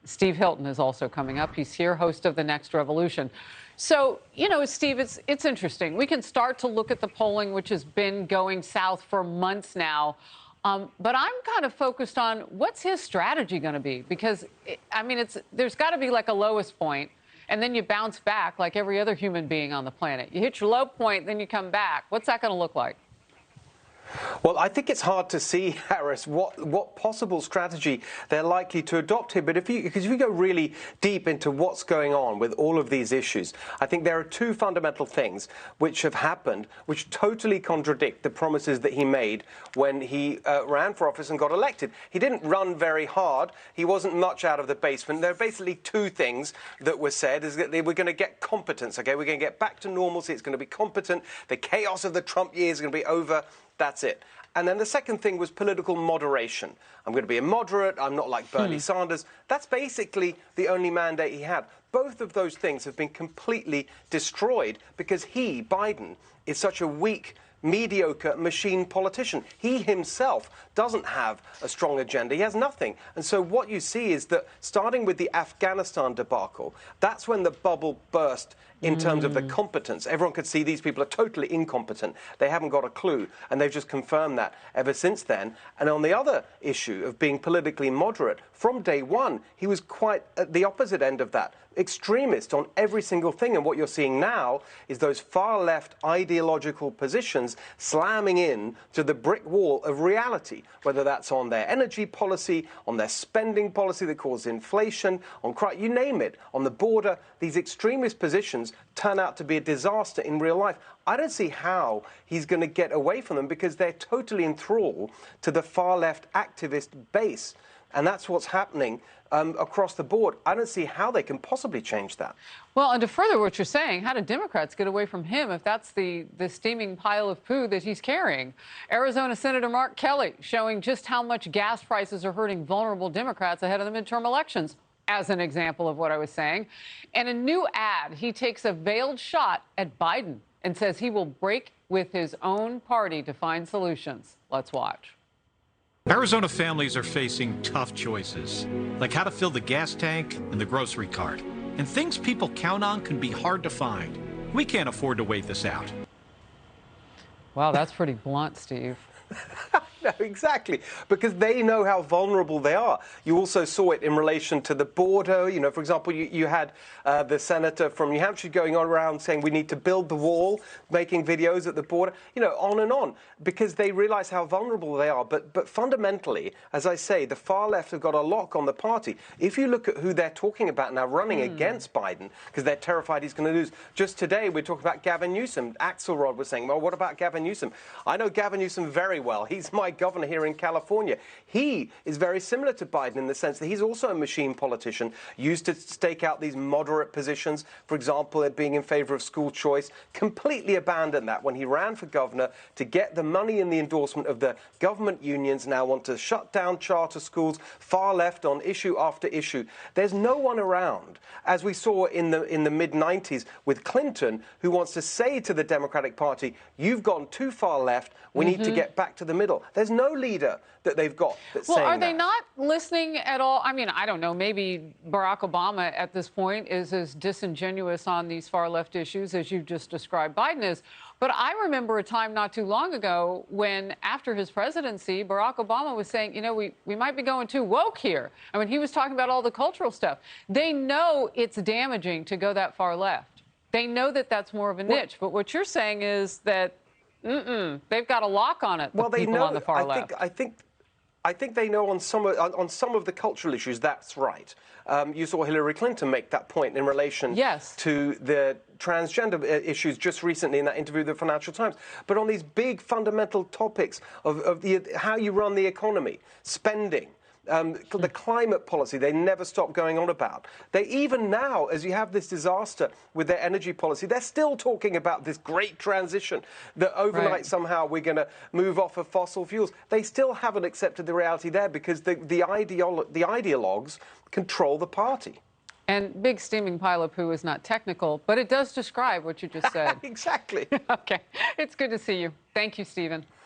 Steve Hilton is also coming up. He's here, host of The Next Revolution. So, Steve, it's interesting. We can start to look at the polling, which has been going south for months now. But I'm kind of focused on what's his strategy going to be? Because, there's got to be like a lowest point, and then you bounce back like every other human being on the planet. You hit your low point, then you come back. What's that going to look like? Well, I think it's hard to see, Harris, what possible strategy they're likely to adopt here. But because if you go really deep into what's going on with all of these issues, I think there are two fundamental things which have happened which totally contradict the promises that he made when he ran for office and got elected. He didn't run very hard. He wasn't much out of the basement. There are basically two things that were said, is that they were going to get competence, okay? We're going to get back to normalcy. It's going to be competent. The chaos of the Trump years is going to be over. That's it. And then the second thing was political moderation. I'm going to be a moderate. I'm not like Bernie Sanders. That's basically the only mandate he had. Both of those things have been completely destroyed because he, Biden, is such a weak, mediocre machine politician. He himself doesn't have a strong agenda. He has nothing. And so what you see is that starting with the Afghanistan debacle, that's when the bubble burst in terms of the competence. Everyone could see these people are totally incompetent. They haven't got a clue. And they've just confirmed that ever since then. And on the other issue of being politically moderate, from day one, he was quite at the opposite end of that. Extremist on every single thing. And what you're seeing now is those far-left ideological positions slamming in to the brick wall of reality, whether that's on their energy policy, on their spending policy that causes inflation, on crime, you name it, on the border. These extremist positions turn out to be a disaster in real life. I don't see how he's going to get away from them because they're totally enthralled to the far-left activist base. And that's what's happening across the board. I don't see how they can possibly change that. Well, and to further what you're saying, how do Democrats get away from him if that's the steaming pile of poo that he's carrying? Arizona Senator Mark Kelly showing just how much gas prices are hurting vulnerable Democrats ahead of the midterm elections, as an example of what I was saying. And a new ad, he takes a veiled shot at Biden and says he will break with his own party to find solutions. Let's watch. Arizona families are facing tough choices, like how to fill the gas tank and the grocery cart. And things people count on can be hard to find. We can't afford to wait this out. Wow, that's pretty blunt, Steve. No, exactly, because they know how vulnerable they are. You also saw it in relation to the border. For example, you had the senator from New Hampshire going on around saying we need to build the wall, making videos at the border, on and on, because they realize how vulnerable they are. But fundamentally, as I say, the far left have got a lock on the party. If you look at who they're talking about now running against Biden, because they're terrified he's going to lose. Just today, we're talking about Gavin Newsom. Axelrod was saying, well, what about Gavin Newsom? I know Gavin Newsom very well. He's my governor here in California. He is very similar to Biden in the sense that he's also a machine politician, used to stake out these moderate positions, for example, being in favor of school choice, completely abandoned that when he ran for governor to get the money and the endorsement of the government unions, now want to shut down charter schools, far left on issue after issue. There's no one around, as we saw in the mid-90s with Clinton, who wants to say to the Democratic Party, you've gone too far left, we need to get back to the middle. There's no leader that they've got that's saying that. Well, are they not listening at all? I mean, I don't know. Maybe Barack Obama at this point is as disingenuous on these far left issues as you've just described Biden is. But I remember a time not too long ago when, after his presidency, Barack Obama was saying, we might be going too woke here. I mean, he was talking about all the cultural stuff. They know it's damaging to go that far left. They know that that's more of a niche. But what you're saying is that they've got a lock on it. Well, they know on the far left. I think they know on some of the cultural issues that's right. You saw Hillary Clinton make that point in relation to the transgender issues just recently in that interview with the Financial Times. But on these big fundamental topics of how you run the economy, spending, the climate policy they never stop going on about. They even now, as you have this disaster with their energy policy, they're still talking about this great transition that overnight somehow we're going to move off of fossil fuels. They still haven't accepted the reality there because the ideologues control the party. And big steaming pile of poo is not technical, but it does describe what you just said. Exactly. Okay. It's good to see you. Thank you, Stephen.